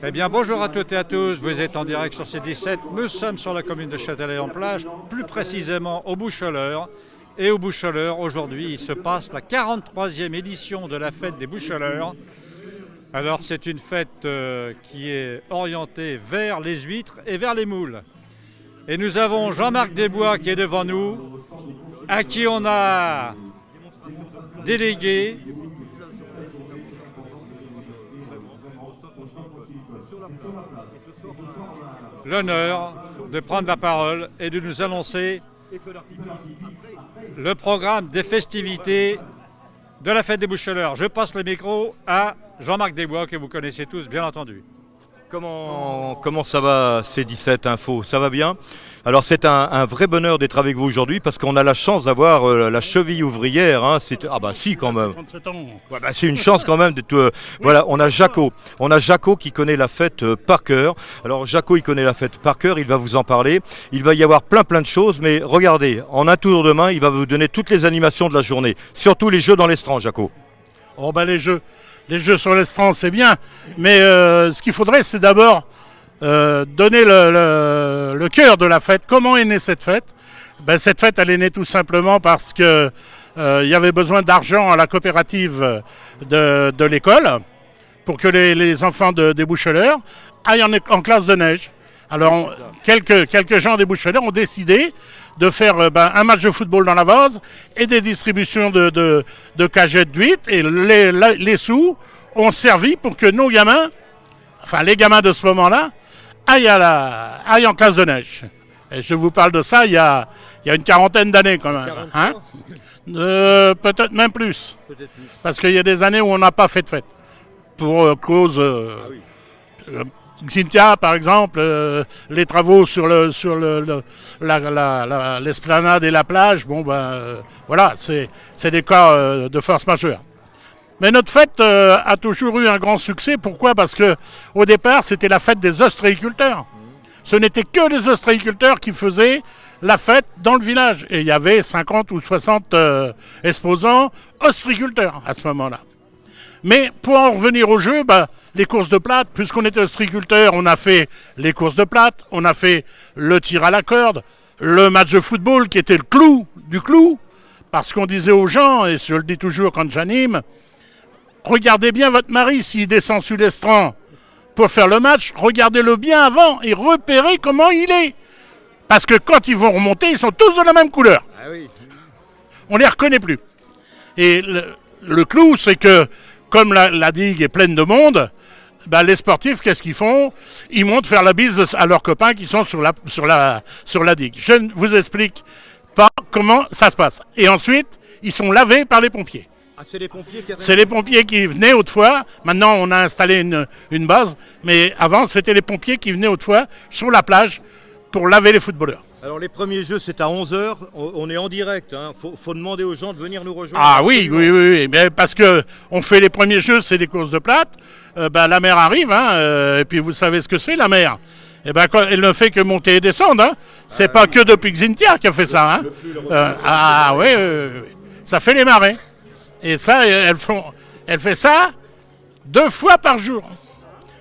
Eh bien, bonjour à toutes et à tous. Vous êtes en direct sur C17. Nous sommes sur la commune de Châtelaillon-Plage, plus précisément au Boucholeur. Et au Boucholeur, aujourd'hui, il se passe la 43e édition de la fête des Boucholeurs. Alors, c'est une fête qui est orientée vers les huîtres et vers les moules. Et nous avons Jean-Marc Desbois qui est devant nous, à qui on a délégué l'honneur de prendre la parole et de nous annoncer le programme des festivités de la fête des Boucholeurs. Je passe le micro à Jean-Marc Desbois, que vous connaissez tous, bien entendu. Comment ça va, C17 Info? Ça va bien? Alors c'est un vrai bonheur d'être avec vous aujourd'hui parce qu'on a la chance d'avoir la cheville ouvrière. Hein. Ah bah si quand même. 37 ans. Ouais, bah, c'est une chance quand même d'être. Voilà, on a Jaco. On a Jaco qui connaît la fête par cœur. Alors Jaco il connaît la fête par cœur, il va vous en parler. Il va y avoir plein de choses, mais regardez, en un tour de main, il va vous donner toutes les animations de la journée. Surtout les jeux dans l'estran, Jaco. Oh bah les jeux sur l'estran c'est bien, mais ce qu'il faudrait c'est d'abord donner le cœur de la fête. Comment est née cette fête? Cette fête elle est née tout simplement parce que il y avait besoin d'argent à la coopérative de l'école pour que les enfants des Boucholeurs aillent en classe de neige. Alors quelques gens des Boucholeurs ont décidé de faire un match de football dans la vase et des distributions de cagettes d'huîtres, et les sous ont servi pour que nos gamins, enfin les gamins de ce moment-là, aillent en classe de neige. Et je vous parle de ça il y a une quarantaine d'années quand même. Hein, peut-être même plus. Parce qu'il y a des années où on n'a pas fait de fête. Pour cause... Xintia, par exemple, les travaux sur l'esplanade et la plage, voilà, c'est des cas de force majeure. Mais notre fête a toujours eu un grand succès. Pourquoi? Parce que au départ, c'était la fête des ostréiculteurs. Ce n'était que les ostréiculteurs qui faisaient la fête dans le village. Et il y avait 50 ou 60 exposants ostréiculteurs à ce moment-là. Mais pour en revenir au jeu, les courses de plate, puisqu'on était ostréiculteur, on a fait les courses de plate, on a fait le tir à la corde, le match de football qui était le clou du clou, parce qu'on disait aux gens, et je le dis toujours quand j'anime, regardez bien votre mari s'il descend sur l'estran pour faire le match, regardez-le bien avant et repérez comment il est. Parce que quand ils vont remonter, ils sont tous de la même couleur. Ah oui. On ne les reconnaît plus. Et le clou, c'est que comme la digue est pleine de monde, les sportifs, qu'est-ce qu'ils font? Ils montent faire la bise à leurs copains qui sont sur la digue. Je ne vous explique pas comment ça se passe. Et ensuite, ils sont lavés par les pompiers. Ah, c'est les pompiers qui... C'est les pompiers qui venaient autrefois. Maintenant, on a installé une base. Mais avant, c'était les pompiers qui venaient autrefois sur la plage pour laver les footballeurs. Alors les premiers jeux c'est à 11h, on est en direct, hein. Faut demander aux gens de venir nous rejoindre. Ah oui, mais parce que on fait les premiers jeux, c'est des courses de plate, la mer arrive, hein, et puis vous savez ce que c'est la mer. Et elle ne fait que monter et descendre, hein. C'est pas que depuis Xintia qui a fait ça, hein. Oui, ça fait les marées. Et ça, elle fait ça 2 fois par jour.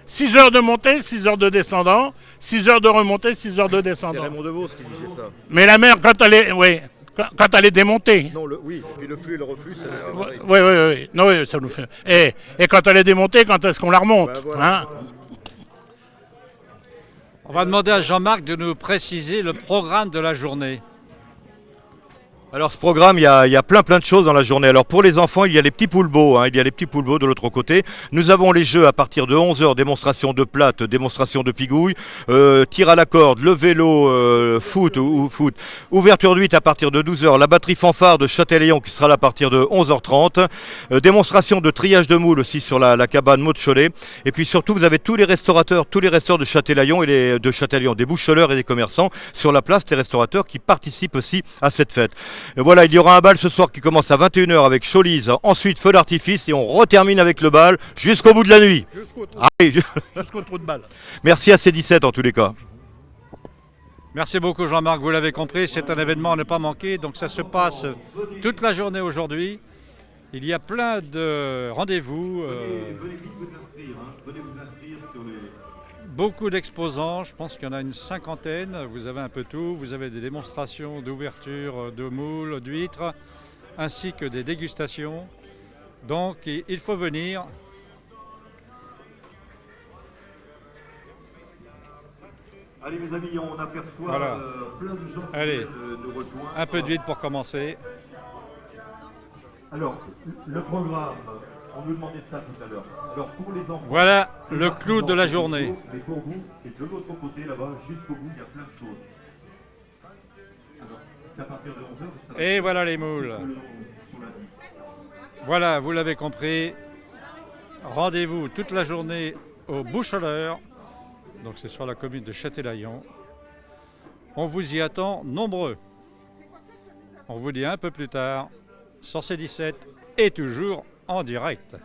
6 heures de montée, 6 heures de descendant, 6 heures de remontée, 6 heures de descendant. C'est Raymond Devos qui disait ça. Mais la mer, quand elle est démontée. Non, oui, et puis le flux et le reflux, ça... Oui. Non, oui, ça nous fait... Et quand elle est démontée, quand est-ce qu'on la remonte, voilà. Hein? On va demander à Jean-Marc de nous préciser le programme de la journée. Alors ce programme, il y a plein de choses dans la journée. Alors pour les enfants, il y a les petits poulbeaux, hein, il y a les petits poulbeaux de l'autre côté. Nous avons les jeux à partir de 11h, démonstration de plate, démonstration de pigouille, tir à la corde, le vélo, foot. Ouverture de 8 à partir de 12h, la batterie fanfare de Châtelaillon qui sera là à partir de 11h30. Démonstration de triage de moules aussi sur la cabane Maud Cholet. Et puis surtout, vous avez tous les restaurateurs de Châtelaillon et des Boucholeurs et des commerçants sur la place, les restaurateurs qui participent aussi à cette fête. Et voilà, il y aura un bal ce soir qui commence à 21h avec Cholise, ensuite feu d'artifice et on retermine avec le bal jusqu'au bout de la nuit. Jusqu'au trou de balle. Merci à C17 en tous les cas. Merci beaucoup Jean-Marc, vous l'avez compris, c'est un événement à ne pas manquer, donc ça se passe toute la journée aujourd'hui. Il y a plein de rendez-vous, Venez vite vous inscrire, hein. Venez vous inscrire sur les... beaucoup d'exposants, je pense qu'il y en a une cinquantaine. Vous avez un peu tout, vous avez des démonstrations d'ouverture de moules, d'huîtres, ainsi que des dégustations. Donc il faut venir. Allez mes amis, on aperçoit Voilà. plein de gens qui Allez. viennent nous rejoindre. Un peu d'huître pour commencer. Alors, le programme, on nous demandait ça tout à l'heure. Alors pour les enfants, Voilà le clou de la journée. mais pour vous, c'est de l'autre côté là-bas, jusqu'au bout, il y a plein de choses. Alors, c'est à partir de 11h. Et voilà les moules. Voilà, vous l'avez compris. Rendez-vous toute la journée au Boucholeur. Donc c'est sur la commune de Châtelaillon. On vous y attend nombreux. On vous dit un peu plus tard sur C17 et toujours en direct.